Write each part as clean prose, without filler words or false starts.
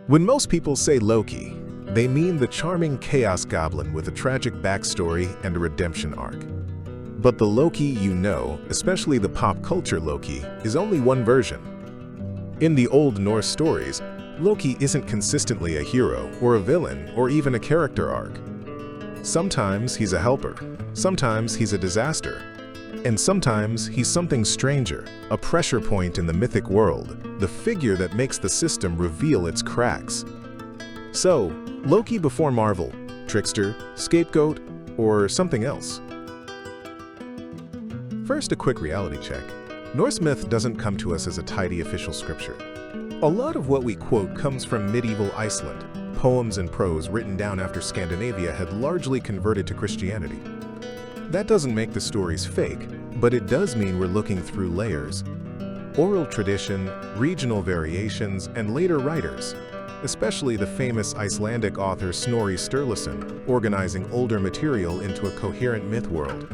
When most people say Loki, they mean the charming chaos goblin with a tragic backstory and a redemption arc. But the Loki you know, especially the pop culture Loki, is only one version. In the old Norse stories, Loki isn't consistently a hero or a villain or even a character arc. Sometimes he's a helper, sometimes he's a disaster, and sometimes he's something stranger, a pressure point in the mythic world, the figure that makes the system reveal its cracks. So, Loki before Marvel, Trickster, Scapegoat, or something else? First, a quick reality check. Norse myth doesn't come to us as a tidy official scripture. A lot of what we quote comes from medieval Iceland, poems and prose written down after Scandinavia had largely converted to Christianity. That doesn't make the stories fake, but it does mean we're looking through layers. Oral tradition, regional variations, and later writers, especially the famous Icelandic author Snorri Sturluson, organizing older material into a coherent myth world.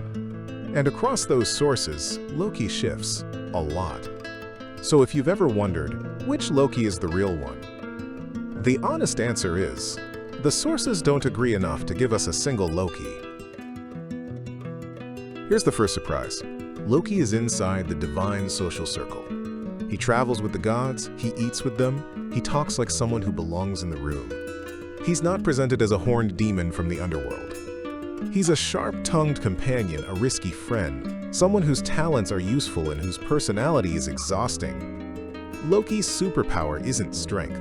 And across those sources, Loki shifts a lot. So if you've ever wondered, which Loki is the real one? The honest answer is, the sources don't agree enough to give us a single Loki. Here's the first surprise. Loki is inside the divine social circle. He travels with the gods, he eats with them, he talks like someone who belongs in the room. He's not presented as a horned demon from the underworld. He's a sharp-tongued companion, a risky friend, someone whose talents are useful and whose personality is exhausting. Loki's superpower isn't strength,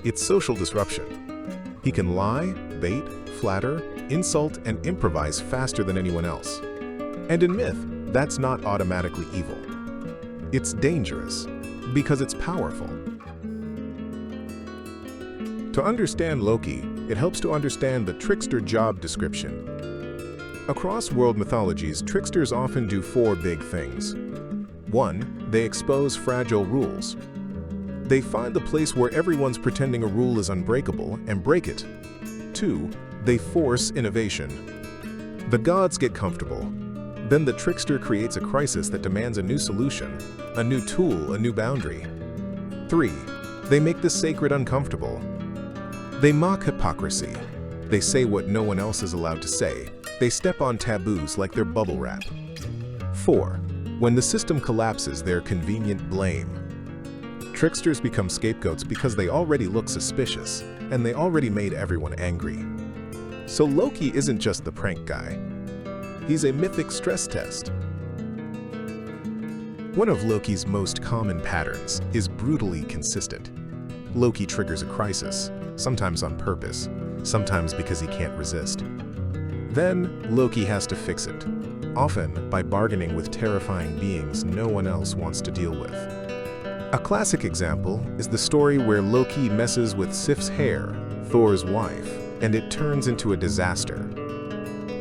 it's social disruption. He can lie, bait, flatter, insult, and improvise faster than anyone else. And in myth, that's not automatically evil. It's dangerous, because it's powerful. To understand Loki, it helps to understand the trickster job description. Across world mythologies, tricksters often do four big things. 1. They expose fragile rules. They find the place where everyone's pretending a rule is unbreakable and break it. 2. They force innovation. The gods get comfortable. Then the trickster creates a crisis that demands a new solution, a new tool, a new boundary. 3. They make the sacred uncomfortable. They mock hypocrisy. They say what no one else is allowed to say. They step on taboos like they're bubble wrap. 4. When the system collapses, they're convenient blame. Tricksters become scapegoats because they already look suspicious, and they already made everyone angry. So Loki isn't just the prank guy. He's a mythic stress test. One of Loki's most common patterns is brutally consistent. Loki triggers a crisis, sometimes on purpose, sometimes because he can't resist. Then, Loki has to fix it, often by bargaining with terrifying beings no one else wants to deal with. A classic example is the story where Loki messes with Sif's hair, Thor's wife, and it turns into a disaster.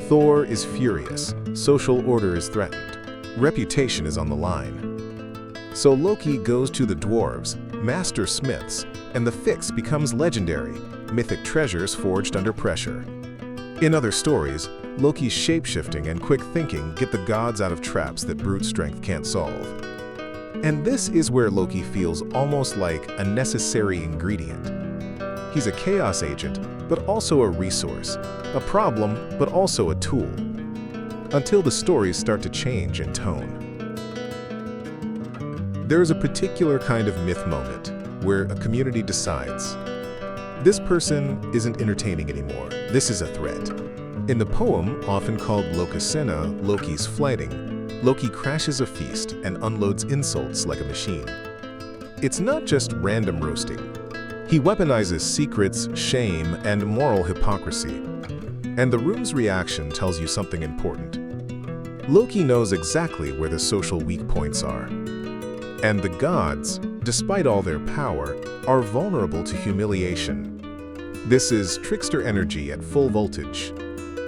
Thor is furious, social order is threatened, reputation is on the line. So Loki goes to the dwarves, master smiths, and the fix becomes legendary, mythic treasures forged under pressure. In other stories, Loki's shape-shifting and quick thinking get the gods out of traps that brute strength can't solve. And this is where Loki feels almost like a necessary ingredient. He's a chaos agent, but also a resource, a problem, but also a tool, until the stories start to change in tone. There is a particular kind of myth moment where a community decides, this person isn't entertaining anymore, this is a threat. In the poem, often called Lokasena, Loki's flighting, Loki crashes a feast and unloads insults like a machine. It's not just random roasting. He weaponizes secrets, shame, and moral hypocrisy. And the room's reaction tells you something important. Loki knows exactly where the social weak points are. And the gods, despite all their power, are vulnerable to humiliation. This is trickster energy at full voltage,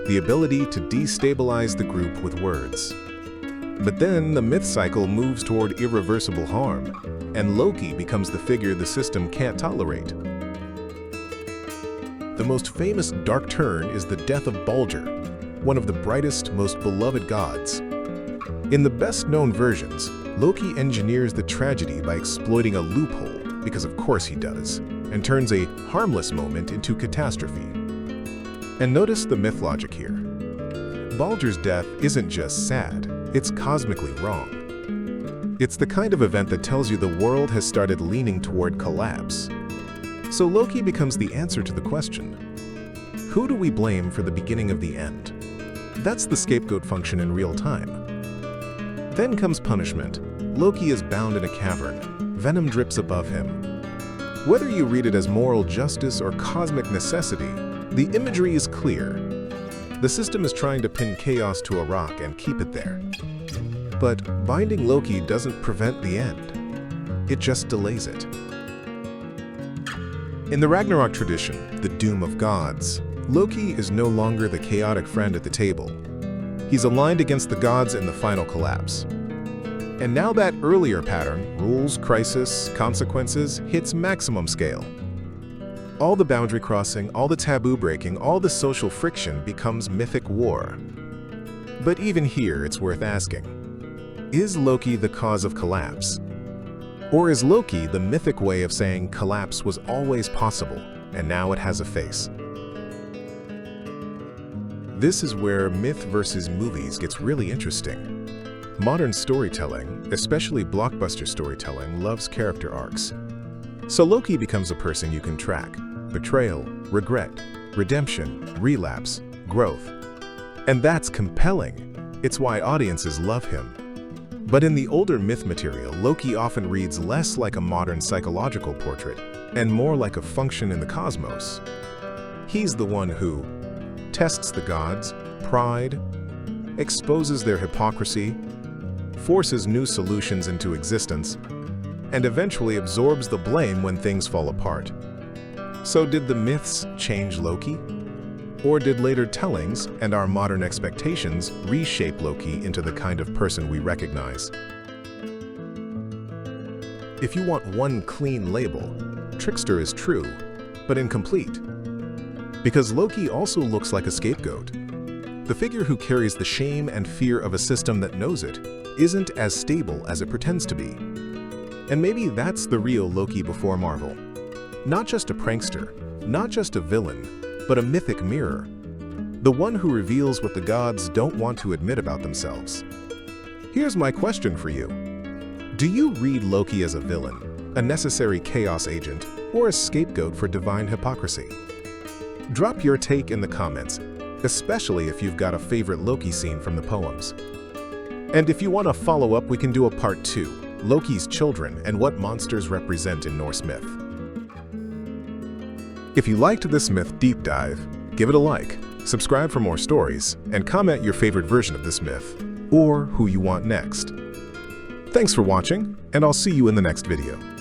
the ability to destabilize the group with words. But then the myth cycle moves toward irreversible harm, and Loki becomes the figure the system can't tolerate. The most famous dark turn is the death of Baldur, one of the brightest, most beloved gods. In the best-known versions, Loki engineers the tragedy by exploiting a loophole, because of course he does. and turns a harmless moment into catastrophe. And notice the myth logic here. Baldur's death isn't just sad, it's cosmically wrong. It's the kind of event that tells you the world has started leaning toward collapse. So Loki becomes the answer to the question, who do we blame for the beginning of the end? That's the scapegoat function in real time. Then comes punishment. Loki is bound in a cavern. Venom drips above him. Whether you read it as moral justice or cosmic necessity, the imagery is clear. The system is trying to pin chaos to a rock and keep it there. But binding Loki doesn't prevent the end. It just delays it. In the Ragnarok tradition, the doom of gods, Loki is no longer the chaotic friend at the table. He's aligned against the gods in the final collapse. And now that earlier pattern, rules, crisis, consequences, hits maximum scale. All the boundary crossing, all the taboo breaking, all the social friction becomes mythic war. But even here, it's worth asking, is Loki the cause of collapse? Or is Loki the mythic way of saying collapse was always possible, and now it has a face? This is where myth versus movies gets really interesting. Modern storytelling, especially blockbuster storytelling, loves character arcs. So Loki becomes a person you can track. Betrayal, regret, redemption, relapse, growth. And that's compelling. It's why audiences love him. But in the older myth material, Loki often reads less like a modern psychological portrait and more like a function in the cosmos. He's the one who tests the gods, pride, exposes their hypocrisy, forces new solutions into existence, and eventually absorbs the blame when things fall apart. So did the myths change Loki? Or did later tellings and our modern expectations reshape Loki into the kind of person we recognize? If you want one clean label, Trickster is true, but incomplete. Because Loki also looks like a scapegoat. The figure who carries the shame and fear of a system that knows it isn't as stable as it pretends to be. And maybe that's the real Loki before Marvel. Not just a prankster, not just a villain, but a mythic mirror. The one who reveals what the gods don't want to admit about themselves. Here's my question for you. Do you read Loki as a villain, a necessary chaos agent, or a scapegoat for divine hypocrisy? Drop your take in the comments, especially if you've got a favorite Loki scene from the poems. And if you want to follow up, we can do a part 2, Loki's children and what monsters represent in Norse myth. If you liked this myth deep dive, give it a like, subscribe for more stories, and comment your favorite version of this myth, or who you want next. Thanks for watching, and I'll see you in the next video.